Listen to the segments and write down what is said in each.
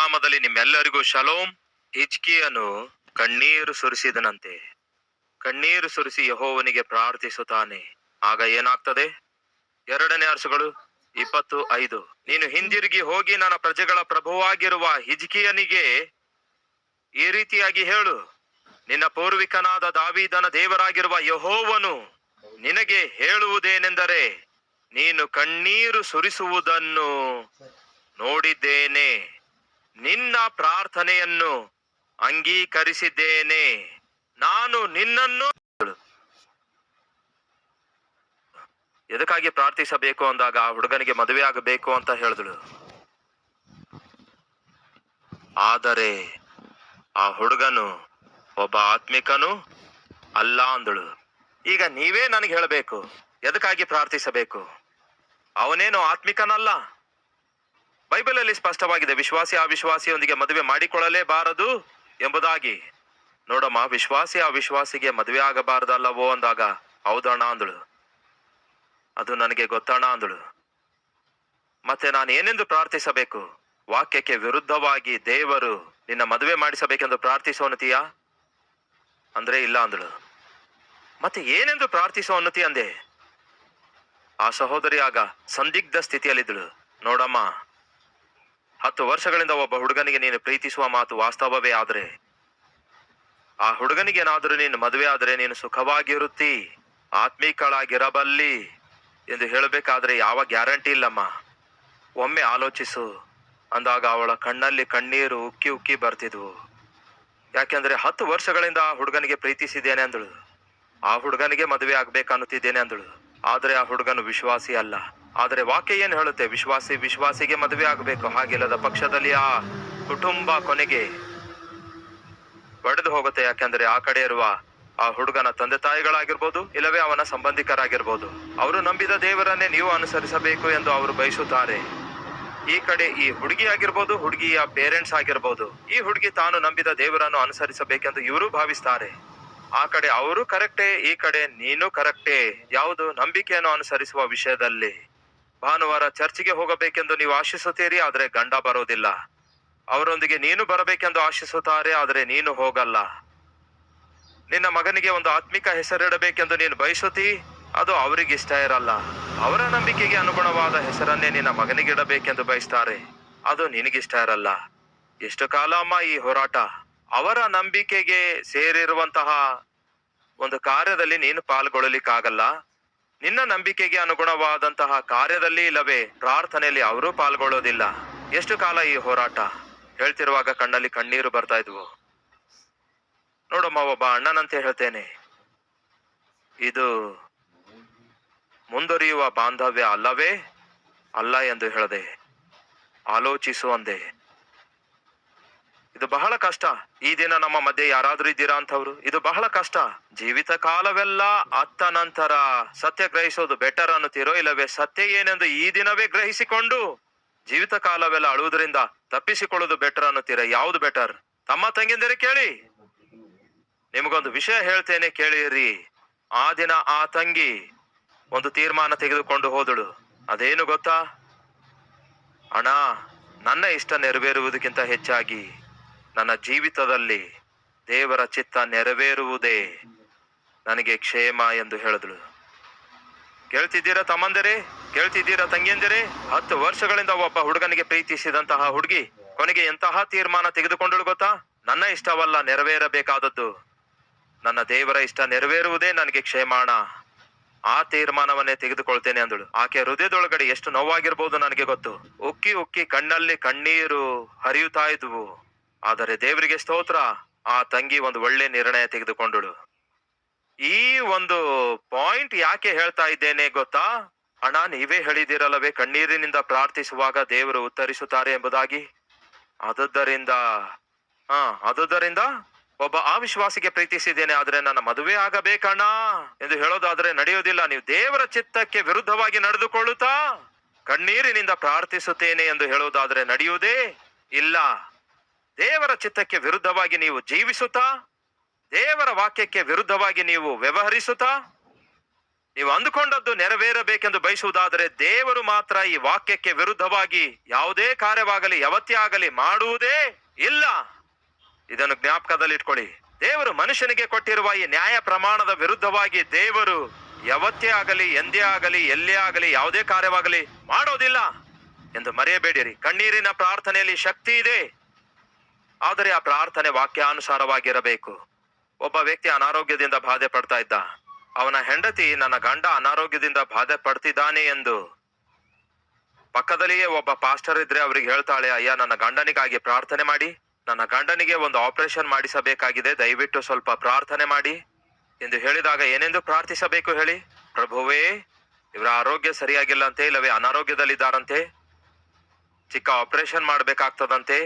ನಾಮದಲ್ಲಿ ನಿಮ್ಮೆಲ್ಲರಿಗೂ ಶಲೋಮ್. ಹಿಜ್ಕೀಯನು ಕಣ್ಣೀರು ಸುರಿಸಿದನಂತೆ. ಕಣ್ಣೀರು ಸುರಿಸಿ ಯೆಹೋವನಿಗೆ ಪ್ರಾರ್ಥಿಸುತ್ತಾನೆ. ಆಗ ಏನಾಗ್ತದೆ? 2ನೇ ಅರಸುಗಳು 20:5. ನೀನು ಹಿಂದಿರುಗಿ ಹೋಗಿ ನನ್ನ ಪ್ರಜೆಗಳ ಪ್ರಭುವಾಗಿರುವ ಹಿಜ್ಕೀಯನಿಗೆ ಈ ರೀತಿಯಾಗಿ ಹೇಳು, ನಿನ್ನ ಪೂರ್ವಿಕನಾದ ದಾವೀದನ ದೇವರಾಗಿರುವ ಯೆಹೋವನು ನಿನಗೆ ಹೇಳುವುದೇನೆಂದರೆ, ನೀನು ಕಣ್ಣೀರು ಸುರಿಸುವುದನ್ನು ನೋಡಿದ್ದೇನೆ, ನಿನ್ನ ಪ್ರಾರ್ಥನೆಯನ್ನು ಅಂಗೀಕರಿಸಿದ್ದೇನೆ. ನಾನು ನಿನ್ನನ್ನು ಎದಕ್ಕಾಗಿ ಪ್ರಾರ್ಥಿಸಬೇಕು ಅಂದಾಗ ಆ ಹುಡುಗನಿಗೆ ಮದುವೆ ಆಗಬೇಕು ಅಂತ ಹೇಳಿದಳು. ಆದರೆ ಆ ಹುಡುಗನು ಒಬ್ಬ ಆತ್ಮಿಕನು ಅಲ್ಲ ಅಂದಳು. ಈಗ ನೀವೇ ನನಗೆ ಹೇಳಬೇಕು, ಎದಕ್ಕಾಗಿ ಪ್ರಾರ್ಥಿಸಬೇಕು? ಅವನೇನು ಆತ್ಮಿಕನಲ್ಲ. ಬೈಬಲಲ್ಲಿ ಸ್ಪಷ್ಟವಾಗಿದೆ, ವಿಶ್ವಾಸಿ ಅವಿಶ್ವಾಸಿಯೊಂದಿಗೆ ಮದುವೆ ಮಾಡಿಕೊಳ್ಳಲೇಬಾರದು ಎಂಬುದಾಗಿ. ನೋಡಮ್ಮ, ವಿಶ್ವಾಸಿ ಅವಿಶ್ವಾಸಿಗೆ ಮದುವೆ ಆಗಬಾರದಲ್ಲವೋ ಅಂದಾಗ, ಹೌದಣ್ಣ ಅಂದಳು. ಅದು ನನಗೆ ಗೊತ್ತಣ್ಣ ಅಂದಳು. ಮತ್ತೆ ನಾನು ಏನೆಂದು ಪ್ರಾರ್ಥಿಸಬೇಕು? ವಾಕ್ಯಕ್ಕೆ ವಿರುದ್ಧವಾಗಿ ದೇವರು ನಿನ್ನ ಮದುವೆ ಮಾಡಿಸಬೇಕೆಂದು ಪ್ರಾರ್ಥಿಸೋನ್ನತಿಯಾ ಅಂದ್ರೆ ಇಲ್ಲ ಅಂದಳು. ಮತ್ತೆ ಏನೆಂದು ಪ್ರಾರ್ಥಿಸೋನ್ನತಿ ಅಂದೆ? ಆ ಸಹೋದರಿ ಆಗ ಸಂದಿಗ್ಧ ಸ್ಥಿತಿಯಲ್ಲಿದ್ದಳು. ನೋಡಮ್ಮ, 10 ವರ್ಷಗಳಿಂದ ಒಬ್ಬ ಹುಡುಗನಿಗೆ ನೀನು ಪ್ರೀತಿಸುವ ಮಾತು ವಾಸ್ತವವೇ ಆದ್ರೆ, ಆ ಹುಡುಗನಿಗೇನಾದ್ರೂ ನೀನು ಮದುವೆ ಆದ್ರೆ ನೀನು ಸುಖವಾಗಿರುತ್ತಿ, ಆತ್ಮೀಕಳಾಗಿರಬಲ್ಲಿ ಎಂದು ಹೇಳಬೇಕಾದ್ರೆ ಯಾವ ಗ್ಯಾರಂಟಿ ಇಲ್ಲಮ್ಮ. ಒಮ್ಮೆ ಆಲೋಚಿಸು ಅಂದಾಗ ಅವಳ ಕಣ್ಣಲ್ಲಿ ಕಣ್ಣೀರು ಉಕ್ಕಿ ಉಕ್ಕಿ ಬರ್ತಿದ್ವು. ಯಾಕೆಂದ್ರೆ 10 ವರ್ಷಗಳಿಂದ ಆ ಹುಡುಗನಿಗೆ ಪ್ರೀತಿಸಿದ್ದೇನೆ ಅಂದಳು. ಆ ಹುಡುಗನಿಗೆ ಮದುವೆ ಆಗ್ಬೇಕನ್ನುತ್ತಿದ್ದೇನೆ ಅಂದಳು. ಆದ್ರೆ ಆ ಹುಡುಗನು ವಿಶ್ವಾಸಿ ಅಲ್ಲ. ಆದ್ರೆ ವಾಕ್ಯ ಏನ್ ಹೇಳುತ್ತೆ? ವಿಶ್ವಾಸಿಗೆ ಮದುವೆ ಆಗ್ಬೇಕು. ಹಾಗಿಲ್ಲದ ಪಕ್ಷದಲ್ಲಿ ಆ ಕುಟುಂಬ ಕೊನೆಗೆ ಒಡೆದು ಹೋಗುತ್ತೆ. ಯಾಕೆಂದ್ರೆ ಆ ಕಡೆ ಇರುವ ಆ ಹುಡುಗನ ತಂದೆ ತಾಯಿಗಳಾಗಿರ್ಬೋದು, ಇಲ್ಲವೇ ಅವನ ಸಂಬಂಧಿಕರಾಗಿರ್ಬೋದು, ಅವರು ನಂಬಿದ ದೇವರನ್ನೇ ನೀವು ಅನುಸರಿಸಬೇಕು ಎಂದು ಅವರು ಬಯಸುತ್ತಾರೆ. ಈ ಕಡೆ ಈ ಹುಡುಗಿ ಆಗಿರ್ಬೋದು, ಹುಡುಗಿಯ ಪೇರೆಂಟ್ಸ್ ಆಗಿರ್ಬೋದು, ಈ ಹುಡುಗಿ ತಾನು ನಂಬಿದ ದೇವರನ್ನು ಅನುಸರಿಸಬೇಕೆಂದು ಇವರು ಭಾವಿಸ್ತಾರೆ. ಆ ಕಡೆ ಅವರು ಕರೆಕ್ಟೇ, ಈ ಕಡೆ ನೀನು ಕರೆಕ್ಟೇ. ಯಾವುದು? ನಂಬಿಕೆಯನ್ನು ಅನುಸರಿಸುವ ವಿಷಯದಲ್ಲಿ. ಭಾನುವಾರ ಚರ್ಚಿಗೆ ಹೋಗಬೇಕೆಂದು ನೀವು ಆಶಿಸುತ್ತೀರಿ, ಆದ್ರೆ ಗಂಡ ಬರೋದಿಲ್ಲ. ಅವರೊಂದಿಗೆ ನೀನು ಬರಬೇಕೆಂದು ಆಶಿಸುತ್ತಾರೆ, ಆದ್ರೆ ನೀನು ಹೋಗಲ್ಲ. ನಿನ್ನ ಮಗನಿಗೆ ಒಂದು ಆತ್ಮಿಕ ಹೆಸರಿಡಬೇಕೆಂದು ನೀನು ಬಯಸುತ್ತಿ, ಅದು ಅವರಿಗಿಷ್ಟ ಇರಲ್ಲ. ಅವರ ನಂಬಿಕೆಗೆ ಅನುಗುಣವಾದ ಹೆಸರನ್ನೇ ನಿನ್ನ ಮಗನಿಗಿಡಬೇಕೆಂದು ಬಯಸ್ತಾರೆ, ಅದು ನಿನಗಿಷ್ಟ ಇರಲ್ಲ. ಎಷ್ಟು ಕಾಲ ಅಮ್ಮ ಈ ಹೋರಾಟ? ಅವರ ನಂಬಿಕೆಗೆ ಸೇರಿರುವಂತಹ ಒಂದು ಕಾರ್ಯದಲ್ಲಿ ನೀನು ಪಾಲ್ಗೊಳ್ಳಲಿಕ್ಕಾಗಲ್ಲ. ನಿನ್ನ ನಂಬಿಕೆಗೆ ಅನುಗುಣವಾದಂತಹ ಕಾರ್ಯದಲ್ಲಿ ಇಲ್ಲವೇ ಪ್ರಾರ್ಥನೆಯಲ್ಲಿ ಅವರು ಪಾಲ್ಗೊಳ್ಳೋದಿಲ್ಲ. ಎಷ್ಟು ಕಾಲ ಈ ಹೋರಾಟ? ಹೇಳ್ತಿರುವಾಗ ಕಣ್ಣಲ್ಲಿ ಕಣ್ಣೀರು ಬರ್ತಾ ಇದ್ವು. ನೋಡಮ್ಮ, ಒಬ್ಬ ಅಣ್ಣನಂತೆ ಹೇಳ್ತೇನೆ, ಇದು ಮುಂದುವರಿಯುವ ಬಾಂಧವ್ಯ ಅಲ್ಲವೇ ಅಲ್ಲ ಎಂದು ಹೇಳದೆ ಆಲೋಚಿಸು ಅಂದೆ. ಇದು ಬಹಳ ಕಷ್ಟ. ಈ ದಿನ ನಮ್ಮ ಮಧ್ಯೆ ಯಾರಾದ್ರೂ ಇದ್ದೀರಾ ಅಂತವ್ರು? ಇದು ಬಹಳ ಕಷ್ಟ. ಜೀವಿತ ಕಾಲವೆಲ್ಲ ಅತ್ತ ನಂತರ ಸತ್ಯ ಗ್ರಹಿಸೋದು ಬೆಟರ್ ಅನ್ನುತ್ತೀರೋ, ಇಲ್ಲವೇ ಸತ್ಯ ಏನೆಂದು ಈ ದಿನವೇ ಗ್ರಹಿಸಿಕೊಂಡು ಜೀವಿತ ಕಾಲವೆಲ್ಲ ಅಳುವುದರಿಂದ ತಪ್ಪಿಸಿಕೊಳ್ಳೋದು ಬೆಟರ್ ಅನ್ನುತ್ತೀರಾ? ಯಾವುದು ಬೆಟರ್? ತಮ್ಮ ತಂಗಿಂದರೆ ಕೇಳಿ, ನಿಮಗೊಂದು ವಿಷಯ ಹೇಳ್ತೇನೆ, ಕೇಳಿರಿ. ಆ ದಿನ ಆ ತಂಗಿ ಒಂದು ತೀರ್ಮಾನ ತೆಗೆದುಕೊಂಡು ಹೋದಳು. ಅದೇನು ಗೊತ್ತಾ? ಅಣ್ಣ, ನನ್ನ ಇಷ್ಟ ನೆರವೇರುವುದಕ್ಕಿಂತ ಹೆಚ್ಚಾಗಿ ನನ್ನ ಜೀವಿತದಲ್ಲಿ ದೇವರ ಚಿತ್ತ ನೆರವೇರುವುದೇ ನನಗೆ ಕ್ಷೇಮ ಎಂದು ಹೇಳಿದಳು. ಕೇಳ್ತಿದ್ದೀರಾ ತಮ್ಮಂದಿರೇ? ಕೇಳ್ತಿದ್ದೀರಾ ತಂಗಿಯಂದಿರೇ? 10 ವರ್ಷಗಳಿಂದ ಒಬ್ಬ ಹುಡುಗನಿಗೆ ಪ್ರೀತಿಸಿದಂತಹ ಹುಡುಗಿ ಕೊನೆಗೆ ಎಂತಹ ತೀರ್ಮಾನ ತೆಗೆದುಕೊಂಡಳು ಗೊತ್ತಾ? ನನ್ನ ಇಷ್ಟವಲ್ಲ ನೆರವೇರಬೇಕಾದದ್ದು, ನನ್ನ ದೇವರ ಇಷ್ಟ ನೆರವೇರುವುದೇ ನನಗೆ ಕ್ಷೇಮಾಣ. ಆ ತೀರ್ಮಾನವನ್ನೇ ತೆಗೆದುಕೊಳ್ತೇನೆ ಅಂದಳು. ಆಕೆ ಹೃದಯದೊಳಗಡೆ ಎಷ್ಟು ನೋವಾಗಿರ್ಬೋದು ನನಗೆ ಗೊತ್ತು. ಉಕ್ಕಿ ಉಕ್ಕಿ ಕಣ್ಣಲ್ಲಿ ಕಣ್ಣೀರು ಹರಿಯುತ್ತಾ ಇದ್ವು. ಆದರೆ ದೇವರಿಗೆ ಸ್ತೋತ್ರ, ಆ ತಂಗಿ ಒಂದು ಒಳ್ಳೆ ನಿರ್ಣಯ ತೆಗೆದುಕೊಂಡಳು. ಈ ಒಂದು ಪಾಯಿಂಟ್ ಯಾಕೆ ಹೇಳ್ತಾ ಇದ್ದೇನೆ ಗೊತ್ತಾ? ಅಣ್ಣ, ನೀವೇ ಹೇಳಿದಿರಲ್ಲವೇ ಕಣ್ಣೀರಿನಿಂದ ಪ್ರಾರ್ಥಿಸುವಾಗ ದೇವರು ಉತ್ತರಿಸುತ್ತಾರೆ ಎಂಬುದಾಗಿ. ಆದುದರಿಂದ ಒಬ್ಬ ಅವಿಶ್ವಾಸಿಗೆ ಪ್ರೀತಿಸಿದ್ದೇನೆ, ಆದ್ರೆ ನನ್ನ ಮದುವೆ ಆಗಬೇಕಣ್ಣ ಎಂದು ಹೇಳೋದಾದ್ರೆ ನಡೆಯೋದಿಲ್ಲ. ನೀವು ದೇವರ ಚಿತ್ತಕ್ಕೆ ವಿರುದ್ಧವಾಗಿ ನಡೆದುಕೊಳ್ಳುತ್ತಾ ಕಣ್ಣೀರಿನಿಂದ ಪ್ರಾರ್ಥಿಸುತ್ತೇನೆ ಎಂದು ಹೇಳೋದಾದ್ರೆ ನಡೆಯುವುದೇ ಇಲ್ಲ. ದೇವರ ಚಿತ್ತಕ್ಕೆ ವಿರುದ್ಧವಾಗಿ ನೀವು ಜೀವಿಸುತ್ತಾ, ದೇವರ ವಾಕ್ಯಕ್ಕೆ ವಿರುದ್ಧವಾಗಿ ನೀವು ವ್ಯವಹರಿಸುತ್ತಾ ನೀವು ಅಂದುಕೊಂಡದ್ದು ನೆರವೇರಬೇಕೆಂದು ಬಯಸುವುದಾದರೆ ದೇವರು ಮಾತ್ರ ಈ ವಾಕ್ಯಕ್ಕೆ ವಿರುದ್ಧವಾಗಿ ಯಾವುದೇ ಕಾರ್ಯವಾಗಲಿ ಯಾವತ್ತೇ ಆಗಲಿ ಮಾಡುವುದೇ ಇಲ್ಲ. ಇದನ್ನು ಜ್ಞಾಪಕದಲ್ಲಿ ಇಟ್ಕೊಳ್ಳಿ. ದೇವರು ಮನುಷ್ಯನಿಗೆ ಕೊಟ್ಟಿರುವ ಈ ನ್ಯಾಯ ಪ್ರಮಾಣದ ವಿರುದ್ಧವಾಗಿ ದೇವರು ಯಾವತ್ತೇ ಆಗಲಿ ಎಂದೇ ಆಗಲಿ ಎಲ್ಲೇ ಆಗಲಿ ಯಾವುದೇ ಕಾರ್ಯವಾಗಲಿ ಮಾಡೋದಿಲ್ಲ ಎಂದು ಮರೆಯಬೇಡಿರಿ. ಕಣ್ಣೀರಿನ ಪ್ರಾರ್ಥನೆಯಲ್ಲಿ ಶಕ್ತಿ ಇದೆ, ಆದರೆ ಆ ಪ್ರಾರ್ಥನೆ ವಾಕ್ಯಾನುಸಾರವಾಗಿರಬೇಕು. ಒಬ್ಬ ವ್ಯಕ್ತಿ ಅನಾರೋಗ್ಯದಿಂದ ಬಾಧೆ ಪಡ್ತಾ ಇದ್ದ. ಅವನ ಹೆಂಡತಿ, ನನ್ನ ಗಂಡ ಅನಾರೋಗ್ಯದಿಂದ ಬಾಧೆ ಪಡ್ತಿದ್ದಾನೆ ಎಂದು ಪಕ್ಕದಲ್ಲಿಯೇ ಒಬ್ಬ ಪಾಸ್ಟರ್ ಇದ್ರೆ ಅವ್ರಿಗೆ ಹೇಳ್ತಾಳೆ, ಅಯ್ಯ ನನ್ನ ಗಂಡನಿಗಾಗಿ ಪ್ರಾರ್ಥನೆ ಮಾಡಿ, ನನ್ನ ಗಂಡನಿಗೆ ಒಂದು ಆಪರೇಷನ್ ಮಾಡಿಸಬೇಕಾಗಿದೆ, ದಯವಿಟ್ಟು ಸ್ವಲ್ಪ ಪ್ರಾರ್ಥನೆ ಮಾಡಿ ಎಂದು ಹೇಳಿದಾಗ ಏನೆಂದು ಪ್ರಾರ್ಥಿಸಬೇಕು ಹೇಳಿ? ಪ್ರಭುವೇ, ಇವರ ಆರೋಗ್ಯ ಸರಿಯಾಗಿಲ್ಲಂತೆ, ಇಲ್ಲವೇ ಅನಾರೋಗ್ಯದಲ್ಲಿದ್ದಾರಂತೆ, ಚಿಕ್ಕ ಆಪರೇಷನ್ ಮಾಡಬೇಕಾಗ್ತದಂತೆ,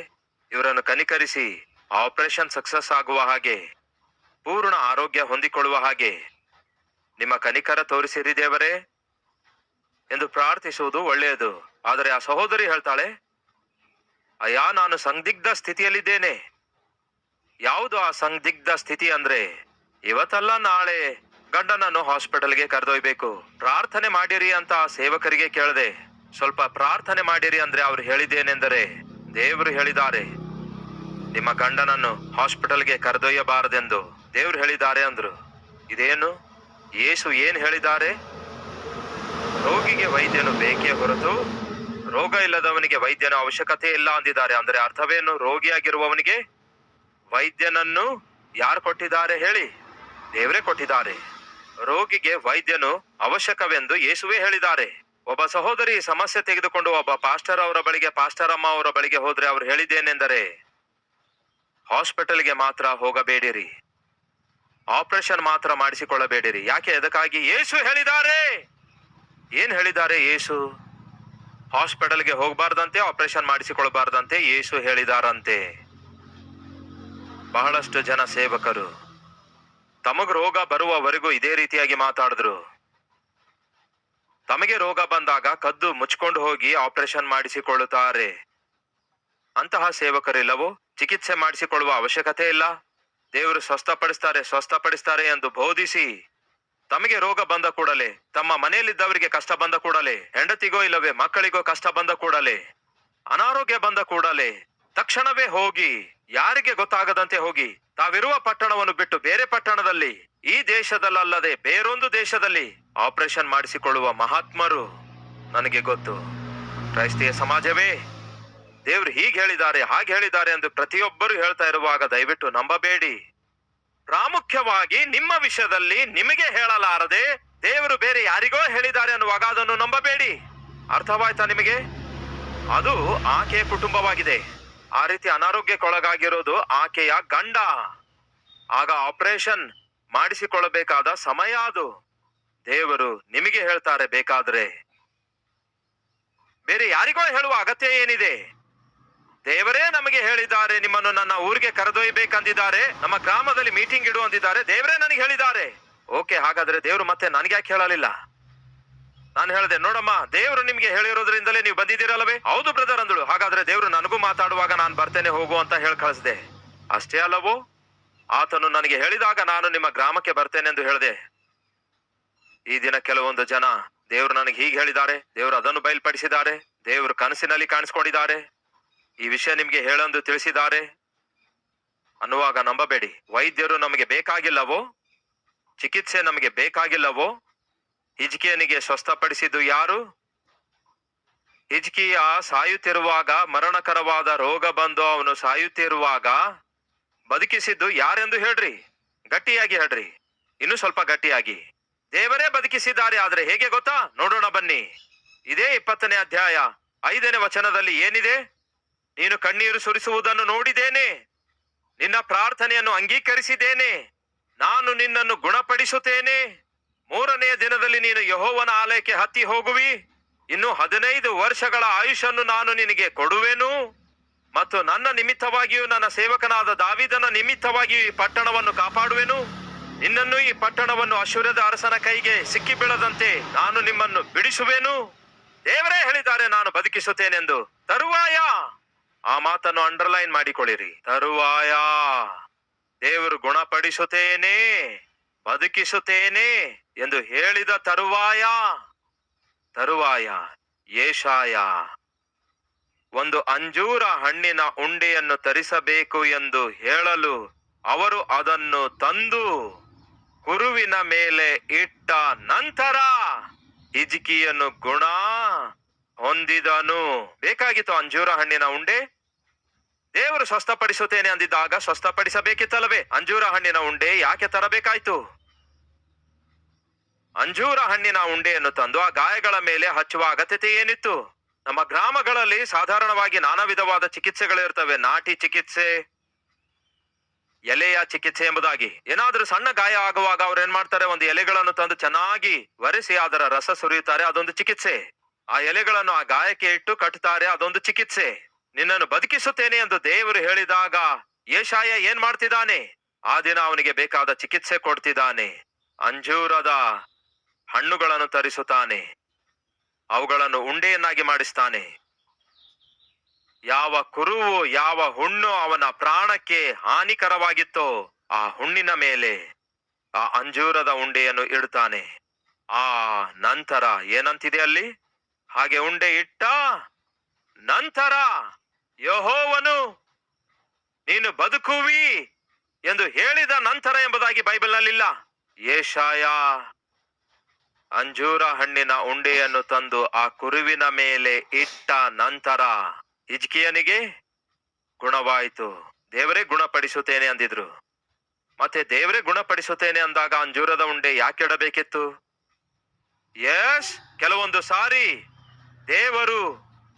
ಇವರನ್ನು ಕನಿಕರಿಸಿ ಆಪರೇಷನ್ ಸಕ್ಸಸ್ ಆಗುವ ಹಾಗೆ, ಪೂರ್ಣ ಆರೋಗ್ಯ ಹೊಂದಿಕೊಳ್ಳುವ ಹಾಗೆ ನಿಮ್ಮ ಕನಿಕರ ತೋರಿಸಿರಿ ದೇವರೇ ಎಂದು ಪ್ರಾರ್ಥಿಸುವುದು ಒಳ್ಳೆಯದು. ಆದರೆ ಆ ಸಹೋದರಿ ಹೇಳ್ತಾಳೆ, ಅಯ್ಯ ನಾನು ಸಂದಿಗ್ಧ ಸ್ಥಿತಿಯಲ್ಲಿದ್ದೇನೆ. ಯಾವುದು ಆ ಸಂದಿಗ್ಧ ಸ್ಥಿತಿ ಅಂದ್ರೆ, ಇವತ್ತಲ್ಲ ನಾಳೆ ಗಂಡನನ್ನು ಹಾಸ್ಪಿಟಲ್ಗೆ ಕರೆದೊಯ್ಬೇಕು, ಪ್ರಾರ್ಥನೆ ಮಾಡಿರಿ ಅಂತ ಆ ಸೇವಕರಿಗೆ ಕೇಳದೆ, ಸ್ವಲ್ಪ ಪ್ರಾರ್ಥನೆ ಮಾಡಿರಿ ಅಂದ್ರೆ ಅವ್ರು ಹೇಳಿದ್ದೇನೆಂದರೆ, ದೇವರು ಹೇಳಿದ್ದಾರೆ ನಿಮ್ಮ ಗಂಡನನ್ನು ಹಾಸ್ಪಿಟಲ್ಗೆ ಕರೆದೊಯ್ಯಬಾರದೆಂದು ದೇವ್ರು ಹೇಳಿದ್ದಾರೆ ಅಂದ್ರು. ಇದೇನು? ಯೇಸು ಏನ್ ಹೇಳಿದ್ದಾರೆ? ರೋಗಿಗೆ ವೈದ್ಯನು ಬೇಕೇ ಹೊರತು ರೋಗ ಇಲ್ಲದವನಿಗೆ ವೈದ್ಯನ ಅವಶ್ಯಕತೆ ಇಲ್ಲ ಅಂದಿದ್ದಾರೆ. ಅಂದ್ರೆ ಅರ್ಥವೇನು? ರೋಗಿಯಾಗಿರುವವನಿಗೆ ವೈದ್ಯನನ್ನು ಯಾರು ಕೊಟ್ಟಿದ್ದಾರೆ ಹೇಳಿ? ದೇವರೇ ಕೊಟ್ಟಿದ್ದಾರೆ. ರೋಗಿಗೆ ವೈದ್ಯನು ಅವಶ್ಯಕವೆಂದು ಯೇಸುವೇ ಹೇಳಿದ್ದಾರೆ. ಒಬ್ಬ ಸಹೋದರಿ ಸಮಸ್ಯೆ ತೆಗೆದುಕೊಂಡು ಒಬ್ಬ ಪಾಸ್ಟರ್ ಅವರ ಬಳಿಗೆ, ಪಾಸ್ಟರ್ ಅಮ್ಮ ಅವರ ಬಳಿಗೆ ಹೋದ್ರೆ ಅವ್ರು ಹೇಳಿದ್ದೇನೆಂದರೆ, ಹಾಸ್ಪಿಟಲ್ಗೆ ಮಾತ್ರ ಹೋಗಬೇಡಿರಿ, ಆಪರೇಷನ್ ಮಾತ್ರ ಮಾಡಿಸಿಕೊಳ್ಳಬೇಡಿರಿ. ಯಾಕೆ? ಅದಕ್ಕಾಗಿ ಯೇಸು ಹೇಳಿದ್ದಾರೆ. ಏನ್ ಹೇಳಿದ್ದಾರೆ ಯೇಸು? ಹಾಸ್ಪಿಟಲ್ಗೆ ಹೋಗಬಾರ್ದಂತೆ, ಆಪರೇಷನ್ ಮಾಡಿಸಿಕೊಳ್ಳಬಾರ್ದಂತೆ ಯೇಸು ಹೇಳಿದಾರಂತೆ. ಬಹಳಷ್ಟು ಜನ ಸೇವಕರು ತಮಗ್ ರೋಗ ಬರುವವರೆಗೂ ಇದೇ ರೀತಿಯಾಗಿ ಮಾತಾಡಿದ್ರು. ತಮಗೆ ರೋಗ ಬಂದಾಗ ಕದ್ದು ಮುಚ್ಕೊಂಡು ಹೋಗಿ ಆಪರೇಷನ್ ಮಾಡಿಸಿಕೊಳ್ಳುತ್ತಾರೆ. ಅಂತಹ ಸೇವಕರಿಲ್ಲವೋ? ಚಿಕಿತ್ಸೆ ಮಾಡಿಸಿಕೊಳ್ಳುವ ಅವಶ್ಯಕತೆ ಇಲ್ಲ, ದೇವರು ಸ್ವಸ್ಥಪಡಿಸ್ತಾರೆ ಎಂದು ಬೋಧಿಸಿ, ತಮಗೆ ರೋಗ ಬಂದ ಕೂಡಲೇ, ತಮ್ಮ ಮನೆಯಲ್ಲಿದ್ದವರಿಗೆ ಕಷ್ಟ ಬಂದ ಕೂಡಲೇ, ಹೆಂಡತಿಗೋ ಇಲ್ಲವೇ ಮಕ್ಕಳಿಗೋ ಕಷ್ಟ ಬಂದ ಕೂಡಲೇ, ಅನಾರೋಗ್ಯ ಬಂದ ಕೂಡಲೇ ತಕ್ಷಣವೇ ಹೋಗಿ, ಯಾರಿಗೆ ಗೊತ್ತಾಗದಂತೆ ಹೋಗಿ, ತಾವಿರುವ ಪಟ್ಟಣವನ್ನು ಬಿಟ್ಟು ಬೇರೆ ಪಟ್ಟಣದಲ್ಲಿ, ಈ ದೇಶದಲ್ಲದೆ ಬೇರೊಂದು ದೇಶದಲ್ಲಿ ಆಪರೇಷನ್ ಮಾಡಿಸಿಕೊಳ್ಳುವ ಮಹಾತ್ಮರು ನನಗೆ ಗೊತ್ತು. ಕ್ರೈಸ್ತಿಯ ಸಮಾಜವೇ, ದೇವ್ರು ಹೀಗೆ ಹೇಳಿದ್ದಾರೆ ಹಾಗೆ ಹೇಳಿದ್ದಾರೆ ಎಂದು ಪ್ರತಿಯೊಬ್ಬರು ಹೇಳ್ತಾ ಇರುವಾಗ ದಯವಿಟ್ಟು ನಂಬಬೇಡಿ. ಪ್ರಾಮುಖ್ಯವಾಗಿ ನಿಮ್ಮ ವಿಷಯದಲ್ಲಿ ನಿಮಗೆ ಹೇಳಲಾರದೆ ದೇವರು ಬೇರೆ ಯಾರಿಗೋ ಹೇಳಿದ್ದಾರೆ ಅನ್ನುವಾಗ ಅದನ್ನು ನಂಬಬೇಡಿ. ಅರ್ಥವಾಯ್ತಾ ನಿಮಗೆ? ಅದು ಆಕೆಯ ಕುಟುಂಬವಾಗಿದೆ. ಆ ರೀತಿ ಅನಾರೋಗ್ಯಕ್ಕೊಳಗಾಗಿರೋದು ಆಕೆಯ ಗಂಡ. ಆಗ ಆಪರೇಷನ್ ಮಾಡಿಸಿಕೊಳ್ಳಬೇಕಾದ ಸಮಯ ಅದು. ದೇವರು ನಿಮಗೆ ಹೇಳ್ತಾರೆ, ಬೇಕಾದ್ರೆ ಬೇರೆ ಯಾರಿಗೋ ಹೇಳುವ ಅಗತ್ಯ ಏನಿದೆ? ದೇವರೇ ನಮಗೆ ಹೇಳಿದ್ದಾರೆ, ನಿಮ್ಮನ್ನು ನನ್ನ ಊರಿಗೆ ಕರೆದೊಯ್ಯಬೇಕಂದಿದ್ದಾರೆ, ನಮ್ಮ ಗ್ರಾಮದಲ್ಲಿ ಮೀಟಿಂಗ್ ಇಡು ಅಂದಿದ್ದಾರೆ, ದೇವರೇ ನನಗೆ ಹೇಳಿದ್ದಾರೆ. ಓಕೆ, ಹಾಗಾದ್ರೆ ದೇವರು ಮತ್ತೆ ನನಗೆ ಯಾಕೆ ಹೇಳಲಿಲ್ಲ? ನಾನು ಹೇಳಿದೆ, ನೋಡಮ್ಮ, ದೇವರು ನಿಮ್ಗೆ ಹೇಳಿರೋದ್ರಿಂದಲೇ ನೀವು ಬಂದಿದ್ದೀರಲ್ಲವೇ? ಹೌದು ಬ್ರದರ್ ಅಂದಳು. ಹಾಗಾದ್ರೆ ದೇವರು ನನಗೂ ಮಾತಾಡುವಾಗ ನಾನು ಬರ್ತೇನೆ ಹೋಗು ಅಂತ ಹೇಳಿ ಕಳಿಸಿದೆ. ಅಷ್ಟೇ ಅಲ್ಲವೋ? ಆತನು ನನಗೆ ಹೇಳಿದಾಗ ನಾನು ನಿಮ್ಮ ಗ್ರಾಮಕ್ಕೆ ಬರ್ತೇನೆ ಎಂದು ಹೇಳಿದೆ. ಈ ದಿನ ಕೆಲವೊಂದು ಜನ, ದೇವರು ನನಗೆ ಹೀಗೆ ಹೇಳಿದ್ದಾರೆ, ದೇವರು ಅದನ್ನು ಬಯಲ್ಪಡಿಸಿದ್ದಾರೆ, ದೇವರು ಕನಸಿನಲ್ಲಿ ಕಾಣಿಸ್ಕೊಂಡಿದ್ದಾರೆ, ಈ ವಿಷಯ ನಿಮ್ಗೆ ಹೇಳೊಂದು ತಿಳಿಸಿದ್ದಾರೆ ಅನ್ನುವಾಗ ನಂಬಬೇಡಿ. ವೈದ್ಯರು ನಮಗೆ ಬೇಕಾಗಿಲ್ಲವೋ? ಚಿಕಿತ್ಸೆ ನಮಗೆ ಬೇಕಾಗಿಲ್ಲವೋ? ಹಿಜ್ಕೀಯನಿಗೆ ಸ್ವಸ್ಥಪಡಿಸಿದ್ದು ಯಾರು? ಹಿಜ್ಕೀಯ ಸಾಯುತ್ತಿರುವಾಗ, ಮರಣಕರವಾದ ರೋಗ ಬಂದು ಅವನು ಸಾಯುತ್ತಿರುವಾಗ ಬದುಕಿಸಿದ್ದು ಯಾರೆಂದು ಹೇಳ್ರಿ, ಗಟ್ಟಿಯಾಗಿ ಹೇಳ್ರಿ, ಇನ್ನು ಸ್ವಲ್ಪ ಗಟ್ಟಿಯಾಗಿ. ದೇವರೇ ಬದುಕಿಸಿದ್ದಾರೆ. ಆದ್ರೆ ಹೇಗೆ ಗೊತ್ತಾ? ನೋಡೋಣ ಬನ್ನಿ. ಇದೇ 20ನೇ ಅಧ್ಯಾಯ 5ನೇ ವಚನದಲ್ಲಿ ಏನಿದೆ? ನೀನು ಕಣ್ಣೀರು ಸುರಿಸುವುದನ್ನು ನೋಡಿದ್ದೇನೆ, ನಿನ್ನ ಪ್ರಾರ್ಥನೆಯನ್ನು ಅಂಗೀಕರಿಸಿದ್ದೇನೆ, ನಾನು ನಿನ್ನನ್ನು ಗುಣಪಡಿಸುತ್ತೇನೆ, 3ನೆಯ ದಿನದಲ್ಲಿ ನೀನು ಯೆಹೋವನ ಆಲಯಕ್ಕೆ ಹತ್ತಿ ಹೋಗುವಿ, ಇನ್ನು 15 ವರ್ಷಗಳ ಆಯುಷನ್ನು ನಾನು ನಿನಗೆ ಕೊಡುವೆನು, ಮತ್ತು ನನ್ನ ನಿಮಿತ್ತವಾಗಿಯೂ ನನ್ನ ಸೇವಕನಾದ ದಾವೀದನ ನಿಮಿತ್ತವಾಗಿಯೂ ಈ ಪಟ್ಟಣವನ್ನು ಕಾಪಾಡುವೆನು, ನಿನ್ನನ್ನು ಈ ಪಟ್ಟಣವನ್ನು ಅಶ್ಶೂರದ ಅರಸನ ಕೈಗೆ ಸಿಕ್ಕಿ ಬೀಳದಂತೆ ನಾನು ನಿಮ್ಮನ್ನು ಬಿಡಿಸುವೆನು. ದೇವರೇ ಹೇಳಿದ್ದಾರೆ ನಾನು ಬದುಕಿಸುತ್ತೇನೆಂದು. ತರುವಾಯ, ಆ ಮಾತನ್ನು ಅಂಡರ್ಲೈನ್ ಮಾಡಿಕೊಳ್ಳಿರಿ. ತರುವಾಯ ದೇವರು ಗುಣಪಡಿಸುತ್ತೇನೆ, ಬದುಕಿಸುತ್ತೇನೆ ಎಂದು ಹೇಳಿದ ತರುವಾಯ ಯೆಶಾಯ ಒಂದು ಅಂಜೂರ ಹಣ್ಣಿನ ಉಂಡೆಯನ್ನು ತರಿಸಬೇಕು ಎಂದು ಹೇಳಲು ಅವರು ಅದನ್ನು ತಂದು ಕುರುವಿನ ಮೇಲೆ ಇಟ್ಟ ನಂತರ ಹಿಜ್ಕೀಯನು ಗುಣ ಹೊಂದಿದನು. ಬೇಕಾಗಿತ್ತು ಅಂಜೂರ ಹಣ್ಣಿನ ಉಂಡೆ. ದೇವರು ಸ್ವಸ್ಥಪಡಿಸುತ್ತೇನೆ ಅಂದಿದ್ದಾಗ ಸ್ವಸ್ಥಪಡಿಸಬೇಕಿತ್ತಲ್ಲವೇ? ಅಂಜೂರ ಹಣ್ಣಿನ ಉಂಡೆ ಯಾಕೆ ತರಬೇಕಾಯ್ತು? ಅಂಜೂರ ಹಣ್ಣಿನ ಉಂಡೆಯನ್ನು ತಂದು ಆ ಗಾಯಗಳ ಮೇಲೆ ಹಚ್ಚುವ ಅಗತ್ಯತೆ ಏನಿತ್ತು? ನಮ್ಮ ಗ್ರಾಮಗಳಲ್ಲಿ ಸಾಧಾರಣವಾಗಿ ನಾನಾ ವಿಧವಾದ ಚಿಕಿತ್ಸೆಗಳಿರ್ತವೆ. ನಾಟಿ ಚಿಕಿತ್ಸೆ, ಎಲೆಯ ಚಿಕಿತ್ಸೆ ಎಂಬುದಾಗಿ. ಏನಾದ್ರೂ ಸಣ್ಣ ಗಾಯ ಆಗುವಾಗ ಅವ್ರು ಏನ್ ಮಾಡ್ತಾರೆ, ಒಂದು ಎಲೆಗಳನ್ನು ತಂದು ಚೆನ್ನಾಗಿ ಒರೆಸಿ ಅದರ ರಸ ಸುರಿಯುತ್ತಾರೆ, ಅದೊಂದು ಚಿಕಿತ್ಸೆ. ಆ ಎಲೆಗಳನ್ನು ಆ ಗಾಯಕ್ಕೆ ಇಟ್ಟು ಕಟ್ಟುತ್ತಾರೆ, ಅದೊಂದು ಚಿಕಿತ್ಸೆ. ನಿನ್ನನ್ನು ಬದುಕಿಸುತ್ತೇನೆ ಎಂದು ದೇವರು ಹೇಳಿದಾಗ ಯೆಶಾಯ ಏನ್ ಮಾಡ್ತಿದ್ದಾನೆ? ಆ ದಿನ ಅವನಿಗೆ ಬೇಕಾದ ಚಿಕಿತ್ಸೆ ಕೊಡ್ತಿದ್ದಾನೆ. ಅಂಜೂರದ ಹಣ್ಣುಗಳನ್ನು ತರಿಸುತ್ತಾನೆ, ಅವುಗಳನ್ನು ಉಂಡೆಯನ್ನಾಗಿ ಮಾಡಿಸ್ತಾನೆ. ಯಾವ ಕುರುವು, ಯಾವ ಹುಣ್ಣು ಅವನ ಪ್ರಾಣಕ್ಕೆ ಹಾನಿಕರವಾಗಿತ್ತೋ ಆ ಹುಣ್ಣಿನ ಮೇಲೆ ಆ ಅಂಜೂರದ ಉಂಡೆಯನ್ನು ಇಡ್ತಾನೆ. ಆ ನಂತರ ಏನಂತಿದೆ ಅಲ್ಲಿ? ಹಾಗೆ ಉಂಡೆ ಇಟ್ಟ ನಂತರ ಯೆಹೋವನು ನೀನು ಬದುಕುವಿ ಎಂದು ಹೇಳಿದ ನಂತರ ಎಂಬುದಾಗಿ ಬೈಬಲ್ನಲ್ಲಿಲ್ಲ. ಯೆಶಾಯ ಅಂಜೂರ ಹಣ್ಣಿನ ಉಂಡೆಯನ್ನು ತಂದು ಆ ಕುರುವಿನ ಮೇಲೆ ಇಟ್ಟ ನಂತರ ಹಿಜ್ಕೀಯನಿಗೆ ಗುಣವಾಯಿತು. ದೇವರೇ ಗುಣಪಡಿಸುತ್ತೇನೆ ಅಂದಿದ್ರು. ಮತ್ತೆ ದೇವರೇ ಗುಣಪಡಿಸುತ್ತೇನೆ ಅಂದಾಗ ಅಂಜೂರದ ಉಂಡೆ ಯಾಕೆ ಇಡಬೇಕಿತ್ತು? ಕೆಲವೊಂದು ಸಾರಿ ದೇವರು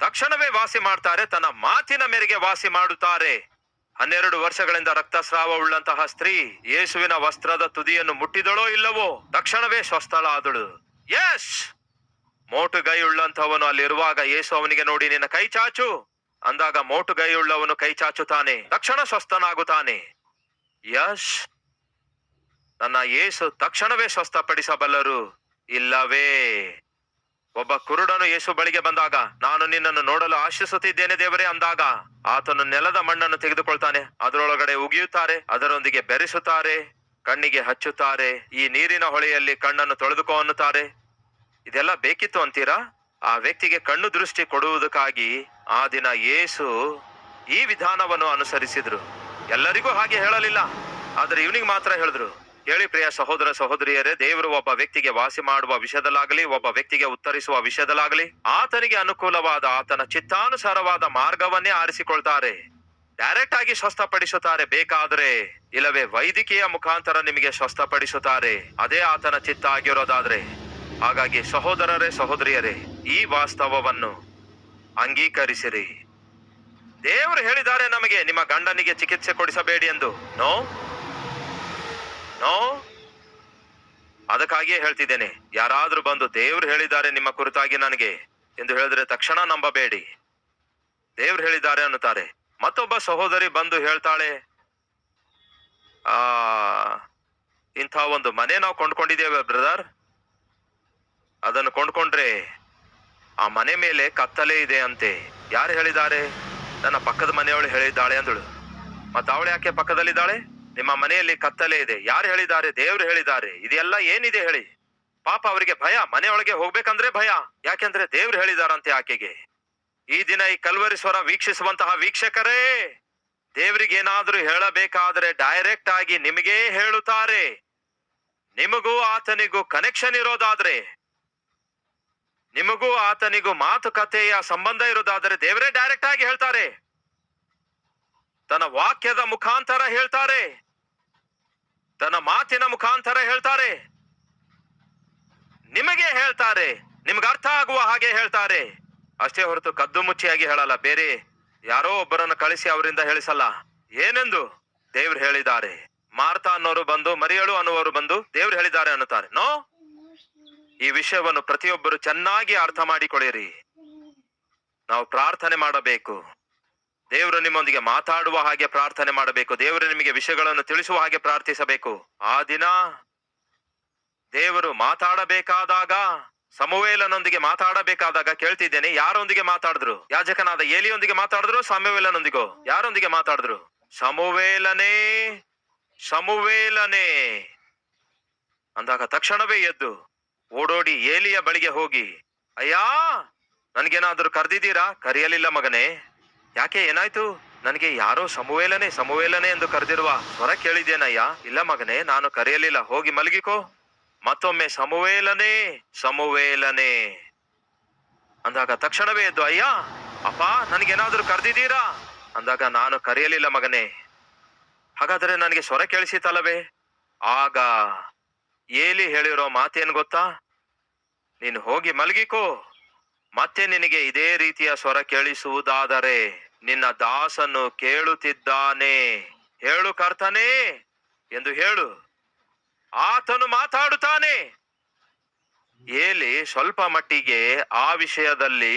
ತಕ್ಷಣವೇ ವಾಸಿ ಮಾಡ್ತಾರೆ, ತನ್ನ ಮಾತಿನ ಮೇರೆಗೆ ವಾಸಿ ಮಾಡುತ್ತಾರೆ. 12 ವರ್ಷಗಳಿಂದ ರಕ್ತಸ್ರಾವ ಉಳ್ಳಂತಹ ಸ್ತ್ರೀ ಯೇಸುವಿನ ವಸ್ತ್ರದ ತುದಿಯನ್ನು ಮುಟ್ಟಿದಳೋ ಇಲ್ಲವೋ ತಕ್ಷಣವೇ ಸ್ವಸ್ಥಳಾದಳು. ಮೋಟುಗೈ ಉಳ್ಳಂತವನು ಅಲ್ಲಿರುವಾಗ ಯೇಸು ಅವನಿಗೆ ನೋಡಿ ನಿನ್ನ ಕೈ ಚಾಚು ಅಂದಾಗ ಮೋಟುಗೈ ಉಳ್ಳವನು ಕೈ ಚಾಚುತ್ತಾನೆ, ತಕ್ಷಣ ಸ್ವಸ್ಥನಾಗುತ್ತಾನೆ. ನನ್ನ ಯೇಸು ತಕ್ಷಣವೇ ಸ್ವಸ್ಥಪಡಿಸಬಲ್ಲರು ಇಲ್ಲವೇ? ಒಬ್ಬ ಕುರುಡನು ಯೇಸು ಬಳಿಗೆ ಬಂದಾಗ, ನಾನು ನಿನ್ನನ್ನು ನೋಡಲು ಆಶಿಸುತ್ತಿದ್ದೇನೆ ದೇವರೇ ಅಂದಾಗ, ಆತನು ನೆಲದ ಮಣ್ಣನ್ನು ತೆಗೆದುಕೊಳ್ತಾನೆ, ಅದರೊಳಗಡೆ ಉಗಿಯುತ್ತಾರೆ, ಅದರೊಂದಿಗೆ ಬೆರೆಸುತ್ತಾರೆ, ಕಣ್ಣಿಗೆ ಹಚ್ಚುತ್ತಾರೆ, ಈ ನೀರಿನ ಹೊಳೆಯಲ್ಲಿ ಕಣ್ಣನ್ನು ತೊಳೆದುಕೋ ಅನ್ನುತ್ತಾರೆ. ಇದೆಲ್ಲ ಬೇಕಿತ್ತು ಅಂತೀರಾ? ಆ ವ್ಯಕ್ತಿಗೆ ಕಣ್ಣು ದೃಷ್ಟಿ ಕೊಡುವುದಕ್ಕಾಗಿ ಆ ದಿನ ಯೇಸು ಈ ವಿಧಾನವನ್ನು ಅನುಸರಿಸಿದ್ರು. ಎಲ್ಲರಿಗೂ ಹಾಗೆ ಹೇಳಲಿಲ್ಲ, ಆದ್ರೆ ಇವನಿಗೆ ಮಾತ್ರ ಹೇಳಿದ್ರು. ಹೇಳಿ ಪ್ರಿಯ ಸಹೋದರ ಸಹೋದರಿಯರೇ, ದೇವರು ಒಬ್ಬ ವ್ಯಕ್ತಿಗೆ ವಾಸಿ ಮಾಡುವ ವಿಷಯದಲ್ಲಾಗಲಿ, ಒಬ್ಬ ವ್ಯಕ್ತಿಗೆ ಉತ್ತರಿಸುವ ವಿಷಯದಲ್ಲಾಗಲಿ ಆತನಿಗೆ ಅನುಕೂಲವಾದ, ಆತನ ಚಿತ್ತಾನುಸಾರವಾದ ಮಾರ್ಗವನ್ನೇ ಆರಿಸಿಕೊಳ್ತಾರೆ. ಡೈರೆಕ್ಟ್ ಆಗಿ ಸ್ವಸ್ಥಪಡಿಸುತ್ತಾರೆ ಬೇಕಾದ್ರೆ, ಇಲ್ಲವೇ ವೈದ್ಯಕೀಯ ಮುಖಾಂತರ ನಿಮಗೆ ಸ್ವಸ್ಥಪಡಿಸುತ್ತಾರೆ, ಅದೇ ಆತನ ಚಿತ್ತ ಆಗಿರೋದಾದ್ರೆ. ಹಾಗಾಗಿ ಸಹೋದರರೇ ಸಹೋದರಿಯರೇ, ಈ ವಾಸ್ತವವನ್ನು ಅಂಗೀಕರಿಸಿರಿ. ದೇವರು ಹೇಳಿದ್ದಾರೆ ನಮಗೆ, ನಿಮ್ಮ ಗಂಡನಿಗೆ ಚಿಕಿತ್ಸೆ ಕೊಡಿಸಬೇಡಿ ಎಂದು. ನೋ, ಅದಕ್ಕಾಗಿಯೇ ಹೇಳ್ತಿದ್ದೇನೆ, ಯಾರಾದ್ರೂ ಬಂದು ದೇವ್ರು ಹೇಳಿದ್ದಾರೆ ನಿಮ್ಮ ಕುರಿತಾಗಿ ನನಗೆ ಎಂದು ಹೇಳಿದ್ರೆ ತಕ್ಷಣ ನಂಬಬೇಡಿ. ದೇವ್ರು ಹೇಳಿದ್ದಾರೆ ಅನ್ನುತ್ತಾರೆ. ಮತ್ತೊಬ್ಬ ಸಹೋದರಿ ಬಂದು ಹೇಳ್ತಾಳೆ, ಇಂಥ ಒಂದು ಮನೆ ನಾವು ಕೊಂಡ್ಕೊಂಡಿದ್ದೇವೆ ಬ್ರದರ್, ಅದನ್ನು ಕೊಂಡ್ಕೊಂಡ್ರೆ ಆ ಮನೆ ಮೇಲೆ ಕತ್ತಲೆ ಇದೆ ಅಂತೆ. ಯಾರು ಹೇಳಿದ್ದಾರೆ? ನನ್ನ ಪಕ್ಕದ ಮನೆಯವಳು ಹೇಳಿದ್ದಾಳೆ ಅಂದಳು. ಮತ್ತೆ ಅವಳು ಯಾಕೆ ಪಕ್ಕದಲ್ಲಿದ್ದಾಳೆ? ನಿಮ್ಮ ಮನೆಯಲ್ಲಿ ಕತ್ತಲೆ ಇದೆ. ಯಾರು ಹೇಳಿದ್ದಾರೆ? ದೇವ್ರು ಹೇಳಿದ್ದಾರೆ. ಇದೆಲ್ಲ ಏನಿದೆ ಹೇಳಿ? ಪಾಪ ಅವರಿಗೆ ಭಯ, ಮನೆಯೊಳಗೆ ಹೋಗ್ಬೇಕಂದ್ರೆ ಭಯ. ಯಾಕೆಂದ್ರೆ ದೇವ್ರು ಹೇಳಿದಾರಂತೆ ಆಕೆಗೆ. ಈ ದಿನ ಈ ಕಲ್ವರಿ ಸ್ವರ ವೀಕ್ಷಿಸುವಂತಹ ವೀಕ್ಷಕರೇ, ದೇವ್ರಿಗೇನಾದ್ರೂ ಹೇಳಬೇಕಾದ್ರೆ ಡೈರೆಕ್ಟ್ ಆಗಿ ನಿಮಗೇ ಹೇಳುತ್ತಾರೆ. ನಿಮಗೂ ಆತನಿಗೂ ಕನೆಕ್ಷನ್ ಇರೋದಾದ್ರೆ, ನಿಮಗೂ ಆತನಿಗೂ ಮಾತುಕತೆಯ ಸಂಬಂಧ ಇರೋದಾದ್ರೆ ದೇವರೇ ಡೈರೆಕ್ಟ್ ಆಗಿ ಹೇಳ್ತಾರೆ. ತನ್ನ ವಾಕ್ಯದ ಮುಖಾಂತರ ಹೇಳ್ತಾರೆ, ತನ್ನ ಮಾತಿನ ಮುಖಾಂತರ ಹೇಳ್ತಾರೆ, ನಿಮಗೆ ಹೇಳ್ತಾರೆ, ನಿಮ್ಗೆ ಅರ್ಥ ಆಗುವ ಹಾಗೆ ಹೇಳ್ತಾರೆ. ಅಷ್ಟೇ ಹೊರತು ಕದ್ದು ಮುಚ್ಚಿಯಾಗಿ ಹೇಳಲ್ಲ. ಬೇರೆ ಯಾರೋ ಒಬ್ಬರನ್ನು ಕಳಿಸಿ ಅವರಿಂದ ಹೇಳಿಸಲ್ಲ. ಏನೆಂದು ದೇವ್ರು ಹೇಳಿದ್ದಾರೆ. ಮಾರ್ತಾ ಅನ್ನೋರು ಬಂದು, ಮರಿಯಳು ಅನ್ನುವರು ಬಂದು ದೇವ್ರು ಹೇಳಿದ್ದಾರೆ ಅನ್ನುತ್ತಾರೆ. ನೋ, ಈ ವಿಷಯವನ್ನು ಪ್ರತಿಯೊಬ್ಬರು ಚೆನ್ನಾಗಿ ಅರ್ಥ ಮಾಡಿಕೊಳ್ಳಿರಿ. ನಾವು ಪ್ರಾರ್ಥನೆ ಮಾಡಬೇಕು. ದೇವರು ನಿಮ್ಮೊಂದಿಗೆ ಮಾತಾಡುವ ಹಾಗೆ ಪ್ರಾರ್ಥನೆ ಮಾಡಬೇಕು. ದೇವರು ನಿಮಗೆ ವಿಷಯಗಳನ್ನು ತಿಳಿಸುವ ಹಾಗೆ ಪ್ರಾರ್ಥಿಸಬೇಕು. ಆ ದಿನ ದೇವರು ಮಾತಾಡಬೇಕಾದಾಗ, ಸಮುವೇಲನೊಂದಿಗೆ ಮಾತಾಡಬೇಕಾದಾಗ ಕೇಳ್ತಿದ್ದೇನೆ, ಯಾರೊಂದಿಗೆ ಮಾತಾಡಿದ್ರು? ಯಾಜಕನಾದ ಏಲಿಯೊಂದಿಗೆ ಮಾತಾಡಿದ್ರು? ಸಮುವೇಲನೊಂದಿಗೋ? ಯಾರೊಂದಿಗೆ ಮಾತಾಡಿದ್ರು? ಸಮುವೇಲನೇ, ಸಮುವೇಲನೇ, ಅಂದಾಗ ತಕ್ಷಣವೇ ಎದ್ದು ಓಡೋಡಿ ಏಲಿಯ ಬಳಿಗೆ ಹೋಗಿ, ಅಯ್ಯ, ನನ್ಗೇನಾದ್ರೂ ಕರೆದಿದ್ದೀರಾ? ಕರೆಯಲಿಲ್ಲ ಮಗನೇ. ಯಾಕೆ, ಏನಾಯ್ತು? ನನಗೆ ಯಾರೋ ಸಮುವೇಲನೆ ಸಮುವೇಲನೆ ಎಂದು ಕರೆದಿರುವ ಸ್ವರ ಕೇಳಿದ್ದೇನಯ್ಯ. ಇಲ್ಲ ಮಗನೇ, ನಾನು ಕರೆಯಲಿಲ್ಲ, ಹೋಗಿ ಮಲಗಿಕೋ. ಮತ್ತೊಮ್ಮೆ ಸಮುವೇಲನೆ ಸಮುವೇಲನೆ ಅಂದಾಗ ತಕ್ಷಣವೇ ಎದ್ದು, ಅಯ್ಯ, ಅಪ್ಪ, ನನಗೇನಾದ್ರೂ ಕರೆದಿದ್ದೀರಾ? ಅಂದಾಗ ನಾನು ಕರೆಯಲಿಲ್ಲ ಮಗನೇ. ಹಾಗಾದ್ರೆ ನನಗೆ ಸ್ವರ ಕೇಳಿಸಿತಲ್ಲವೇ? ಆಗ ಏಲಿ ಹೇಳಿರೋ ಮಾತೇನು ಗೊತ್ತಾ? ನೀನು ಹೋಗಿ ಮಲಗಿಕೋ. ಮತ್ತೆ ನಿನಗೆ ಇದೇ ರೀತಿಯ ಸ್ವರ ಕೇಳಿಸುವುದಾದರೆ ನಿನ್ನ ದಾಸನು ಕೇಳುತ್ತಿದ್ದಾನೆ, ಹೇಳು ಕರ್ತನೇ ಎಂದು ಹೇಳು, ಆತನು ಮಾತಾಡುತ್ತಾನೆ. ಏಲಿ ಸ್ವಲ್ಪ ಮಟ್ಟಿಗೆ ಆ ವಿಷಯದಲ್ಲಿ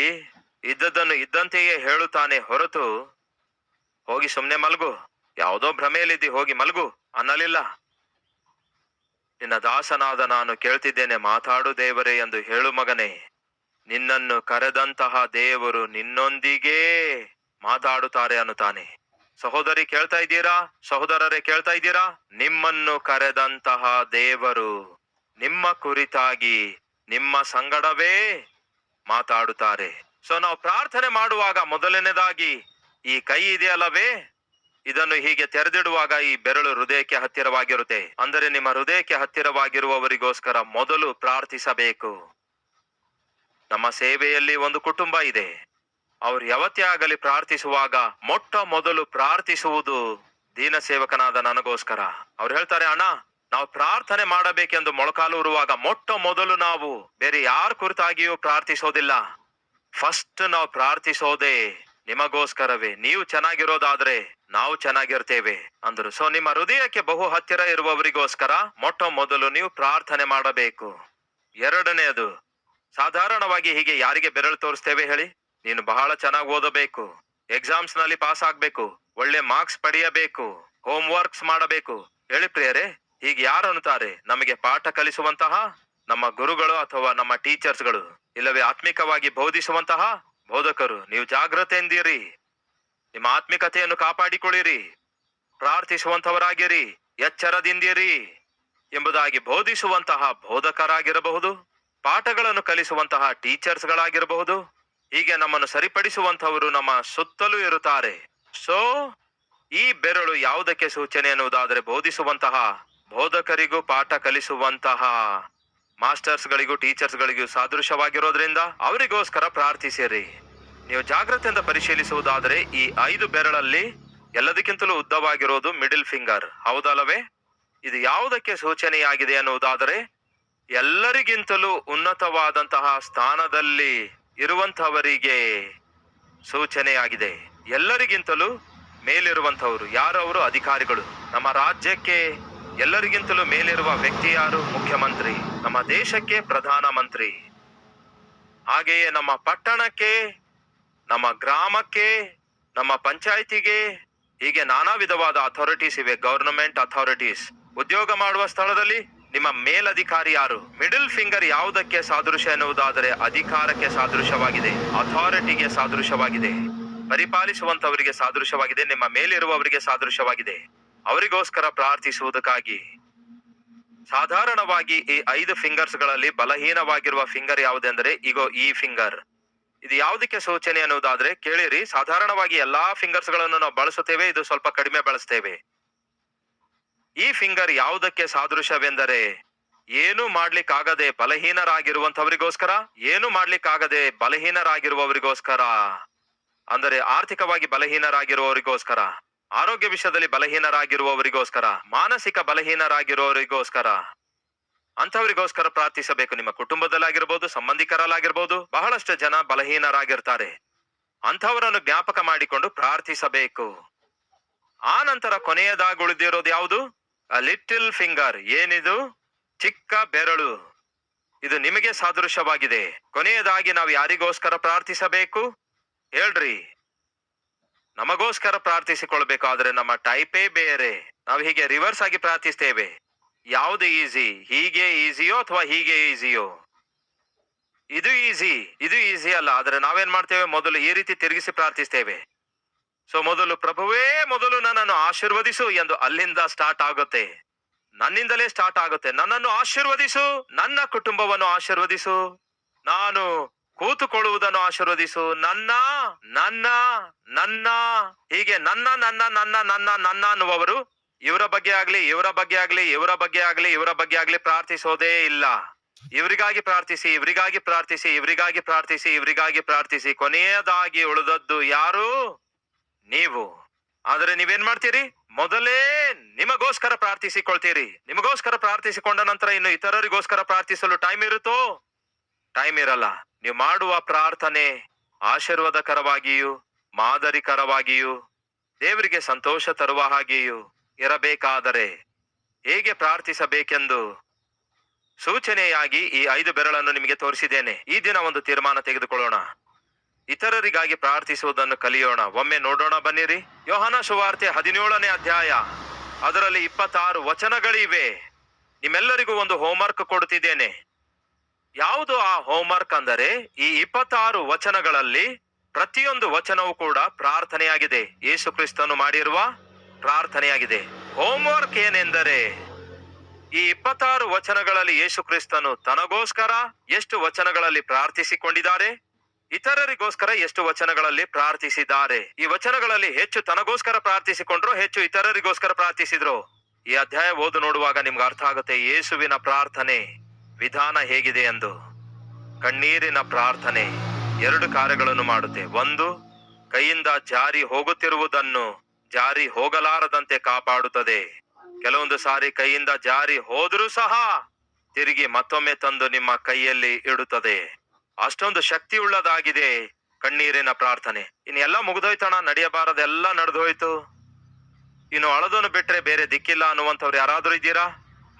ಇದ್ದದನ್ನು ಇದ್ದಂತೆಯೇ ಹೇಳುತ್ತಾನೆ ಹೊರತು ಹೋಗಿ ಸುಮ್ನೆ ಮಲಗು, ಯಾವುದೋ ಭ್ರಮೆಯಲ್ಲಿದ್ದಿ, ಹೋಗಿ ಮಲಗು ಅನ್ನಲಿಲ್ಲ. ನಿನ್ನ ದಾಸನಾದ ನಾನು ಕೇಳ್ತಿದ್ದೇನೆ, ಮಾತಾಡು ದೇವರೇ ಎಂದು ಹೇಳು ಮಗನೇ. ನಿನ್ನನ್ನು ಕರೆದಂತಹ ದೇವರು ನಿನ್ನೊಂದಿಗೇ ಮಾತಾಡುತ್ತಾರೆ ಅನ್ನುತ್ತಾನೆ. ಸಹೋದರಿ ಕೇಳ್ತಾ ಇದ್ದೀರಾ? ಸಹೋದರರೇ ಕೇಳ್ತಾ ಇದ್ದೀರಾ? ನಿಮ್ಮನ್ನು ಕರೆದಂತಹ ದೇವರು ನಿಮ್ಮ ಕುರಿತಾಗಿ ನಿಮ್ಮ ಸಂಗಡವೇ ಮಾತಾಡುತ್ತಾರೆ. ಸೊ ನಾವು ಪ್ರಾರ್ಥನೆ ಮಾಡುವಾಗ ಮೊದಲನೇದಾಗಿ ಈ ಕೈ ಇದೆಯಲ್ಲವೇ, ಇದನ್ನು ಹೀಗೆ ತೆರೆದಿಡುವಾಗ ಈ ಬೆರಳು ಹೃದಯಕ್ಕೆ ಹತ್ತಿರವಾಗಿರುತ್ತೆ. ಅಂದರೆ ನಿಮ್ಮ ಹೃದಯಕ್ಕೆ ಹತ್ತಿರವಾಗಿರುವವರಿಗೋಸ್ಕರ ಮೊದಲು ಪ್ರಾರ್ಥಿಸಬೇಕು. ನಮ್ಮ ಸೇವೆಯಲ್ಲಿ ಒಂದು ಕುಟುಂಬ ಇದೆ. ಅವ್ರು ಯಾವತ್ತೇ ಆಗಲಿ ಪ್ರಾರ್ಥಿಸುವಾಗ ಮೊಟ್ಟ ಮೊದಲು ಪ್ರಾರ್ಥಿಸುವುದು ದೀನ ಸೇವಕನಾದ ನನಗೋಸ್ಕರ. ಅವ್ರು ಹೇಳ್ತಾರೆ, ಅಣ್ಣ, ನಾವು ಪ್ರಾರ್ಥನೆ ಮಾಡಬೇಕೆಂದು ಮೊಳಕಾಲೂರುವಾಗ ಮೊಟ್ಟ ಮೊದಲು ನಾವು ಬೇರೆ ಯಾರ ಕುರಿತಾಗಿಯೂ ಪ್ರಾರ್ಥಿಸೋದಿಲ್ಲ. ಫಸ್ಟ್ ನಾವು ಪ್ರಾರ್ಥಿಸೋದೇ ನಿಮಗೋಸ್ಕರವೇ. ನೀವು ಚೆನ್ನಾಗಿರೋದಾದ್ರೆ ನಾವು ಚೆನ್ನಾಗಿರ್ತೇವೆ ಅಂದ್ರು. ಸೊ ನಿಮ್ಮ ಹೃದಯಕ್ಕೆ ಬಹು ಹತ್ತಿರ ಇರುವವರಿಗೋಸ್ಕರ ಮೊಟ್ಟ ಮೊದಲು ನೀವು ಪ್ರಾರ್ಥನೆ ಮಾಡಬೇಕು. ಎರಡನೆಯದು, ಸಾಧಾರಣವಾಗಿ ಹೀಗೆ ಯಾರಿಗೆ ಬೆರಳು ತೋರಿಸ್ತೇವೆ ಹೇಳಿ? ನೀನು ಬಹಳ ಚೆನ್ನಾಗಿ ಓದಬೇಕು, ಎಕ್ಸಾಮ್ಸ್ ನಲ್ಲಿ ಪಾಸ್ ಆಗ್ಬೇಕು, ಒಳ್ಳೆ ಮಾರ್ಕ್ಸ್ ಪಡೆಯಬೇಕು, ಹೋಮ್ ವರ್ಕ್ಸ್ ಮಾಡಬೇಕು. ಹೇಳಿ ಪ್ರಿಯರೇ, ಹೀಗೆ ಯಾರು ಅನ್ನುತ್ತಾರೆ? ನಮಗೆ ಪಾಠ ಕಲಿಸುವಂತಹ ನಮ್ಮ ಗುರುಗಳು ಅಥವಾ ನಮ್ಮ ಟೀಚರ್ಸ್ಗಳು, ಇಲ್ಲವೇ ಆತ್ಮಿಕವಾಗಿ ಬೋಧಿಸುವಂತಹ ಬೋಧಕರು. ನೀವು ಜಾಗೃತೆಯಿಂದಿರಿ, ನಿಮ್ಮ ಆತ್ಮಿಕತೆಯನ್ನು ಕಾಪಾಡಿಕೊಳ್ಳಿರಿ, ಪ್ರಾರ್ಥಿಸುವಂತವರಾಗಿರಿ, ಎಚ್ಚರದಿಂದಿರಿ ಎಂಬುದಾಗಿ ಬೋಧಿಸುವಂತಹ ಬೋಧಕರಾಗಿರಬಹುದು, ಪಾಠಗಳನ್ನು ಕಲಿಸುವಂತಹ ಟೀಚರ್ಸ್ಗಳಾಗಿರಬಹುದು. ಹೀಗೆ ನಮ್ಮನ್ನು ಸರಿಪಡಿಸುವಂತವರು ನಮ್ಮ ಸುತ್ತಲೂ ಇರುತ್ತಾರೆ. ಸೊ ಈ ಬೆರಳು ಯಾವುದಕ್ಕೆ ಸೂಚನೆ ಎನ್ನುವುದಾದರೆ ಬೋಧಿಸುವಂತಹ ಬೋಧಕರಿಗೂ ಪಾಠ ಕಲಿಸುವಂತಹ ಮಾಸ್ಟರ್ಸ್ಗಳಿಗೂ ಟೀಚರ್ಸ್ಗಳಿಗೂ ಸಾದೃಶ್ಯವಾಗಿರೋದ್ರಿಂದ ಅವರಿಗೋಸ್ಕರ ಪ್ರಾರ್ಥಿಸಿರಿ. ನೀವು ಜಾಗ್ರತೆಯಿಂದ ಪರಿಶೀಲಿಸುವುದಾದರೆ ಈ 5 ಬೆರಳಲ್ಲಿ ಎಲ್ಲದಕ್ಕಿಂತಲೂ ಉದ್ದವಾಗಿರೋದು ಮಿಡಿಲ್ ಫಿಂಗರ್, ಹೌದಲ್ಲವೇ? ಇದು ಯಾವುದಕ್ಕೆ ಸೂಚನೆಯಾಗಿದೆ ಎನ್ನುವುದಾದರೆ ಎಲ್ಲರಿಗಿಂತಲೂ ಉನ್ನತವಾದಂತಹ ಸ್ಥಾನದಲ್ಲಿ ಇರುವಂತವರಿಗೆ ಸೂಚನೆಯಾಗಿದೆ. ಎಲ್ಲರಿಗಿಂತಲೂ ಮೇಲಿರುವಂತವರು ಯಾರವರು? ಅಧಿಕಾರಿಗಳು. ನಮ್ಮ ರಾಜ್ಯಕ್ಕೆ ಎಲ್ಲರಿಗಿಂತಲೂ ಮೇಲಿರುವ ವ್ಯಕ್ತಿ ಯಾರು? ಮುಖ್ಯಮಂತ್ರಿ. ನಮ್ಮ ದೇಶಕ್ಕೆ ಪ್ರಧಾನ ಮಂತ್ರಿ. ಹಾಗೆಯೇ ನಮ್ಮ ಪಟ್ಟಣಕ್ಕೆ, ನಮ್ಮ ಗ್ರಾಮಕ್ಕೆ, ನಮ್ಮ ಪಂಚಾಯಿತಿಗೆ, ಹೀಗೆ ನಾನಾ ವಿಧವಾದ ಅಥಾರಿಟೀಸ್ ಇವೆ, ಗವರ್ನಮೆಂಟ್ ಅಥಾರಿಟೀಸ್. ಉದ್ಯೋಗ ಮಾಡುವ ಸ್ಥಳದಲ್ಲಿ ನಿಮ್ಮ ಮೇಲಧಿಕಾರಿ ಯಾರು? ಮಿಡಲ್ ಫಿಂಗರ್ ಯಾವುದಕ್ಕೆ ಸಾದೃಶ್ಯ ಎನ್ನುವುದಾದರೆ ಅಧಿಕಾರಕ್ಕೆ ಸಾದೃಶ್ಯವಾಗಿದೆ, ಅಥಾರಿಟಿಗೆ ಸಾದೃಶ್ಯವಾಗಿದೆ, ಪರಿಪಾಲಿಸುವಂತವರಿಗೆ ಸಾದೃಶ್ಯವಾಗಿದೆ, ನಿಮ್ಮ ಮೇಲಿರುವವರಿಗೆ ಸಾದೃಶ್ಯವಾಗಿದೆ. ಅವರಿಗೋಸ್ಕರ ಪ್ರಾರ್ಥಿಸುವುದಕ್ಕಾಗಿ ಸಾಧಾರಣವಾಗಿ ಈ 5 ಫಿಂಗರ್ಸ್ ಗಳಲ್ಲಿ ಬಲಹೀನವಾಗಿರುವ ಫಿಂಗರ್ ಯಾವುದೆಂದರೆ ಇಗೋ ಈ ಫಿಂಗರ್. ಇದು ಯಾವುದಕ್ಕೆ ಸೂಚನೆ ಅನ್ನುವುದಾದ್ರೆ ಕೇಳಿರಿ, ಸಾಧಾರಣವಾಗಿ ಎಲ್ಲಾ ಫಿಂಗರ್ಸ್ ಗಳನ್ನು ನಾವು ಬಳಸುತ್ತೇವೆ, ಇದು ಸ್ವಲ್ಪ ಕಡಿಮೆ ಬಳಸ್ತೇವೆ. ಈ ಫಿಂಗರ್ ಯಾವುದಕ್ಕೆ ಸಾದೃಶ್ಯವೆಂದರೆ ಏನು ಮಾಡ್ಲಿಕ್ಕಾಗದೆ ಬಲಹೀನರಾಗಿರುವಂತವರಿಗೋಸ್ಕರ, ಏನು ಮಾಡ್ಲಿಕ್ಕಾಗದೆ ಬಲಹೀನರಾಗಿರುವವರಿಗೋಸ್ಕರ, ಅಂದರೆ ಆರ್ಥಿಕವಾಗಿ ಬಲಹೀನರಾಗಿರುವವರಿಗೋಸ್ಕರ, ಆರೋಗ್ಯ ವಿಷಯದಲ್ಲಿ ಬಲಹೀನರಾಗಿರುವವರಿಗೋಸ್ಕರ, ಮಾನಸಿಕ ಬಲಹೀನರಾಗಿರುವವರಿಗೋಸ್ಕರ, ಅಂಥವರಿಗೋಸ್ಕರ ಪ್ರಾರ್ಥಿಸಬೇಕು. ನಿಮ್ಮ ಕುಟುಂಬದಲ್ಲಾಗಿರ್ಬೋದು, ಸಂಬಂಧಿಕರಲ್ಲಾಗಿರ್ಬೋದು, ಬಹಳಷ್ಟು ಜನ ಬಲಹೀನರಾಗಿರ್ತಾರೆ. ಅಂಥವರನ್ನು ಜ್ಞಾಪಕ ಮಾಡಿಕೊಂಡು ಪ್ರಾರ್ಥಿಸಬೇಕು. ಆ ನಂತರ ಕೊನೆಯದಾಗಿ ಉಳಿದಿರೋದು ಯಾವುದು? Little finger. ಏನಿದು? ಚಿಕ್ಕ ಬೆರಳು. ಇದು ನಿಮಗೆ ಸಾದೃಶ್ಯವಾಗಿದೆ. ಕೊನೆಯದಾಗಿ ನಾವು ಯಾರಿಗೋಸ್ಕರ ಪ್ರಾರ್ಥಿಸಬೇಕು ಹೇಳ್ರಿ? ನಮಗೋಸ್ಕರ ಪ್ರಾರ್ಥಿಸಿಕೊಳ್ಬೇಕು. ಆದ್ರೆ ನಮ್ಮ ಟೈಪೇ ಬೇರೆ. ನಾವು ಹೀಗೆ ರಿವರ್ಸ್ ಆಗಿ ಪ್ರಾರ್ಥಿಸ್ತೇವೆ. ಯಾವುದು ಈಸಿ? ಹೀಗೆ ಈಸಿಯೋ ಅಥವಾ ಹೀಗೆ ಈಸಿಯೋ? ಇದು ಈಸಿ, ಇದು ಈಸಿ ಅಲ್ಲ. ಆದ್ರೆ ನಾವೇನ್ ಮಾಡ್ತೇವೆ? ಮೊದಲು ಈ ರೀತಿ ತಿರುಗಿಸಿ ಪ್ರಾರ್ಥಿಸ್ತೇವೆ. ಸೊ ಮೊದಲು ಪ್ರಭುವೇ ಮೊದಲು ನನ್ನನ್ನು ಆಶೀರ್ವದಿಸು ಎಂದು ಅಲ್ಲಿಂದ ಸ್ಟಾರ್ಟ್ ಆಗುತ್ತೆ. ನನ್ನಿಂದಲೇ ಸ್ಟಾರ್ಟ್ ಆಗುತ್ತೆ. ನನ್ನನ್ನು ಆಶೀರ್ವದಿಸು, ನನ್ನ ಕುಟುಂಬವನ್ನು ಆಶೀರ್ವದಿಸು, ನಾನು ಕೂತುಕೊಳ್ಳುವುದನ್ನು ಆಶೀರ್ವದಿಸು, ನನ್ನ ನನ್ನ ನನ್ನ ಹೀಗೆ ನನ್ನ ನನ್ನ ನನ್ನ ನನ್ನ ನನ್ನ ಅನ್ನುವವರು ಇವರ ಬಗ್ಗೆ ಆಗ್ಲಿ ಇವರ ಬಗ್ಗೆ ಆಗ್ಲಿ ಇವರ ಬಗ್ಗೆ ಆಗ್ಲಿ ಇವರ ಬಗ್ಗೆ ಆಗ್ಲಿ ಪ್ರಾರ್ಥಿಸೋದೇ ಇಲ್ಲ. ಇವರಿಗಾಗಿ ಪ್ರಾರ್ಥಿಸಿ, ಇವರಿಗಾಗಿ ಪ್ರಾರ್ಥಿಸಿ, ಇವರಿಗಾಗಿ ಪ್ರಾರ್ಥಿಸಿ, ಇವರಿಗಾಗಿ ಪ್ರಾರ್ಥಿಸಿ. ಕೊನೆಯದಾಗಿ ಉಳಿದದ್ದು ಯಾರು? ನೀವು. ಆದ್ರೆ ನೀವೇನ್ ಮಾಡ್ತೀರಿ? ಮೊದಲೇ ನಿಮಗೋಸ್ಕರ ಪ್ರಾರ್ಥಿಸಿಕೊಳ್ತೀರಿ. ನಿಮಗೋಸ್ಕರ ಪ್ರಾರ್ಥಿಸಿಕೊಂಡ ನಂತರ ಇನ್ನು ಇತರರಿಗೋಸ್ಕರ ಪ್ರಾರ್ಥಿಸಲು ಟೈಮ್ ಇರುತ್ತೋ? ಟೈಮ್ ಇರಲ್ಲ. ನೀವು ಮಾಡುವ ಪ್ರಾರ್ಥನೆ ಆಶೀರ್ವಾದಕರವಾಗಿಯೂ ಮಾದರಿಕರವಾಗಿಯೂ ದೇವರಿಗೆ ಸಂತೋಷ ತರುವ ಹಾಗೆಯೂ ಇರಬೇಕಾದರೆ ಹೇಗೆ ಪ್ರಾರ್ಥಿಸಬೇಕೆಂದು ಸೂಚನೆಯಾಗಿ ಈ 5 ಬೆರಳನ್ನು ನಿಮಗೆ ತೋರಿಸಿದ್ದೇನೆ. ಈ ದಿನ ಒಂದು ತೀರ್ಮಾನ ತೆಗೆದುಕೊಳ್ಳೋಣ. ಇತರರಿಗಾಗಿ ಪ್ರಾರ್ಥಿಸುವುದನ್ನು ಕಲಿಯೋಣ. ಒಮ್ಮೆ ನೋಡೋಣ ಬನ್ನಿರಿ. ಯೋಹಾನ ಸುವಾರ್ತೆ 17ನೇ ಅಧ್ಯಾಯ, ಅದರಲ್ಲಿ 26 ವಚನಗಳಿವೆ. ನಿಮ್ಮೆಲ್ಲರಿಗೂ ಒಂದು ಹೋಮ್ವರ್ಕ್ ಕೊಡುತ್ತಿದ್ದೇನೆ. ಯಾವುದು ಆ ಹೋಮ್ವರ್ಕ್ ಅಂದರೆ, ಈ 26 ವಚನಗಳಲ್ಲಿ ಪ್ರತಿಯೊಂದು ವಚನವೂ ಕೂಡ ಪ್ರಾರ್ಥನೆಯಾಗಿದೆ. ಯೇಸು ಕ್ರಿಸ್ತನು ಮಾಡಿರುವ ಪ್ರಾರ್ಥನೆಯಾಗಿದೆ. ಹೋಮ್ವರ್ಕ್ ಏನೆಂದರೆ, ಈ 26 ವಚನಗಳಲ್ಲಿ ಯೇಸು ಕ್ರಿಸ್ತನು ತನಗೋಸ್ಕರ ಎಷ್ಟು ವಚನಗಳಲ್ಲಿ ಪ್ರಾರ್ಥಿಸಿಕೊಂಡಿದ್ದಾರೆ, ಇತರರಿಗೋಸ್ಕರ ಎಷ್ಟು ವಚನಗಳಲ್ಲಿ ಪ್ರಾರ್ಥಿಸಿದ್ದಾರೆ. ಈ ವಚನಗಳಲ್ಲಿ ಹೆಚ್ಚು ತನಗೋಸ್ಕರ ಪ್ರಾರ್ಥಿಸಿಕೊಂಡ್ರು, ಹೆಚ್ಚು ಇತರರಿಗೋಸ್ಕರ ಪ್ರಾರ್ಥಿಸಿದ್ರು. ಈ ಅಧ್ಯಾಯ ಓದು ನೋಡುವಾಗ ನಿಮ್ಗೆ ಅರ್ಥ ಆಗುತ್ತೆ ಯೇಸುವಿನ ಪ್ರಾರ್ಥನೆ ವಿಧಾನ ಹೇಗಿದೆ ಎಂದು. ಕಣ್ಣೀರಿನ ಪ್ರಾರ್ಥನೆ 2 ಕಾರ್ಯಗಳನ್ನು ಮಾಡುತ್ತೆ. ಒಂದು, ಕೈಯಿಂದ ಜಾರಿ ಹೋಗುತ್ತಿರುವುದನ್ನು ಜಾರಿ ಹೋಗಲಾರದಂತೆ ಕಾಪಾಡುತ್ತದೆ. ಕೆಲವೊಂದು ಸಾರಿ ಕೈಯಿಂದ ಜಾರಿ ಹೋದರೂ ಸಹ ತಿರುಗಿ ಮತ್ತೊಮ್ಮೆ ತಂದು ನಿಮ್ಮ ಕೈಯಲ್ಲಿ ಇಡುತ್ತದೆ. ಅಷ್ಟೊಂದು ಶಕ್ತಿ ಉಳ್ಳದಾಗಿದೆ ಕಣ್ಣೀರಿನ ಪ್ರಾರ್ಥನೆ. ಇನ್ನೆಲ್ಲ ಮುಗಿದೋಯ್ತಣ, ನಡೆಯಬಾರದೆಲ್ಲ ನಡೆದೋಯ್ತು, ಇನ್ನು ಅಳದನ್ನು ಬಿಟ್ರೆ ಬೇರೆ ದಿಕ್ಕಿಲ್ಲ ಅನ್ನುವಂಥವ್ರು ಯಾರಾದ್ರೂ ಇದ್ದೀರಾ?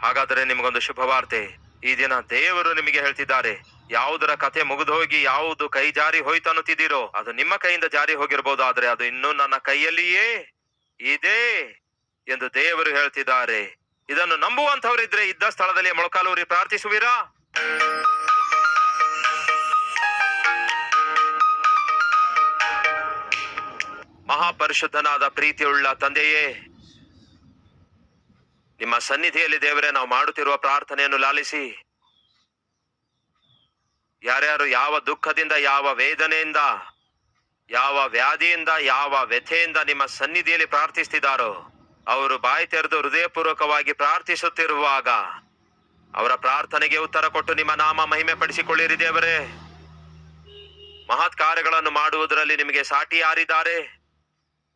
ಹಾಗಾದ್ರೆ ನಿಮಗೊಂದು ಶುಭವಾರ್ತೆ. ಈ ದಿನ ದೇವರು ನಿಮಗೆ ಹೇಳ್ತಿದ್ದಾರೆ, ಯಾವುದರ ಕತೆ ಮುಗಿದೋಗಿ ಯಾವುದು ಕೈ ಜಾರಿ ಹೋಯ್ತು ಅನ್ನುತ್ತಿದ್ದೀರೋ ಅದು ನಿಮ್ಮ ಕೈಯಿಂದ ಜಾರಿ ಹೋಗಿರ್ಬೋದು, ಆದ್ರೆ ಅದು ಇನ್ನೂ ನನ್ನ ಕೈಯಲ್ಲಿಯೇ ಇದೆ ಎಂದು ದೇವರು ಹೇಳ್ತಿದ್ದಾರೆ. ಇದನ್ನು ನಂಬುವಂತವರಿದ್ರೆ ಇದ್ದ ಸ್ಥಳದಲ್ಲಿ ಮೊಳಕಾಲೂರಿ ಪ್ರಾರ್ಥಿಸುವಿರಾ? ಮಹಾಪರಿಶುದ್ಧನಾದ ಪ್ರೀತಿಯುಳ್ಳ ತಂದೆಯೇ, ನಿಮ್ಮ ಸನ್ನಿಧಿಯಲ್ಲಿ ದೇವರೇ ನಾವು ಮಾಡುತ್ತಿರುವ ಪ್ರಾರ್ಥನೆಯನ್ನು ಲಾಲಿಸಿ, ಯಾರ್ಯಾರು ಯಾವ ದುಃಖದಿಂದ, ಯಾವ ವೇದನೆಯಿಂದ, ಯಾವ ವ್ಯಾಧಿಯಿಂದ, ಯಾವ ವ್ಯಥೆಯಿಂದ ನಿಮ್ಮ ಸನ್ನಿಧಿಯಲ್ಲಿ ಪ್ರಾರ್ಥಿಸ್ತಿದ್ದಾರೋ ಅವರು ಬಾಯಿ ತೆರೆದು ಹೃದಯಪೂರ್ವಕವಾಗಿ ಪ್ರಾರ್ಥಿಸುತ್ತಿರುವಾಗ ಅವರ ಪ್ರಾರ್ಥನೆಗೆ ಉತ್ತರ ಕೊಟ್ಟು ನಿಮ್ಮ ನಾಮ ಮಹಿಮೆ ಪಡಿಸಿಕೊಳ್ಳಿರಿ ದೇವರೇ. ಮಹತ್ ಕಾರ್ಯಗಳನ್ನು ಮಾಡುವುದರಲ್ಲಿ ನಿಮಗೆ ಸಾಟಿ ಯಾರಿದ್ದಾರೆ?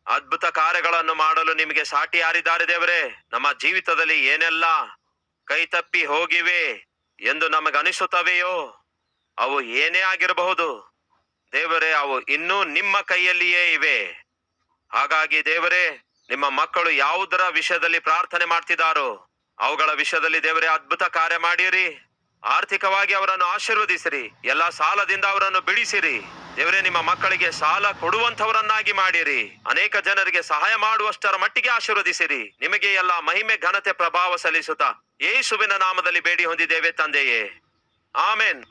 ಅದ್ಭುತ ಕಾರ್ಯಗಳನ್ನು ಮಾಡಲು ನಿಮಗೆ ಸಾಟಿ ಯಾರಿದ್ದಾರೆ ದೇವರೇ? ನಮ್ಮ ಜೀವಿತದಲ್ಲಿ ಏನೆಲ್ಲ ಕೈ ತಪ್ಪಿ ಹೋಗಿವೆ ಎಂದು ನಮಗನಿಸುತ್ತವೆಯೋ ಅವು ಏನೇ ಆಗಿರಬಹುದು ದೇವರೇ, ಅವು ಇನ್ನೂ ನಿಮ್ಮ ಕೈಯಲ್ಲಿಯೇ ಇವೆ. ಹಾಗಾಗಿ ದೇವರೇ, ನಿಮ್ಮ ಮಕ್ಕಳು ಯಾವುದರ ವಿಷಯದಲ್ಲಿ ಪ್ರಾರ್ಥನೆ ಮಾಡ್ತಿದ್ದಾರೋ ಅವುಗಳ ವಿಷಯದಲ್ಲಿ ದೇವರೇ ಅದ್ಭುತ ಕಾರ್ಯ ಮಾಡಿರಿ. ಆರ್ಥಿಕವಾಗಿ ಅವರನ್ನು ಆಶೀರ್ವದಿಸಿರಿ. ಎಲ್ಲ ಸಾಲದಿಂದ ಅವರನ್ನು ಬಿಡಿಸಿರಿ ದೇವರೇ. ನಿಮ್ಮ ಮಕ್ಕಳಿಗೆ ಸಾಲ ಕೊಡುವಂತವರನ್ನಾಗಿ ಮಾಡಿರಿ. ಅನೇಕ ಜನರಿಗೆ ಸಹಾಯ ಮಾಡುವಷ್ಟರ ಮಟ್ಟಿಗೆ ಆಶೀರ್ವದಿಸಿರಿ. ನಿಮಗೆ ಎಲ್ಲ ಮಹಿಮೆ ಘನತೆ ಪ್ರಭಾವ ಸಲ್ಲಿಸುತ್ತಾ ಯೇಸುವಿನ ನಾಮದಲ್ಲಿ ಬೇಡಿ ಹೊಂದಿದ್ದೇವೆ ತಂದೆಯೇ, ಆಮೆನ್.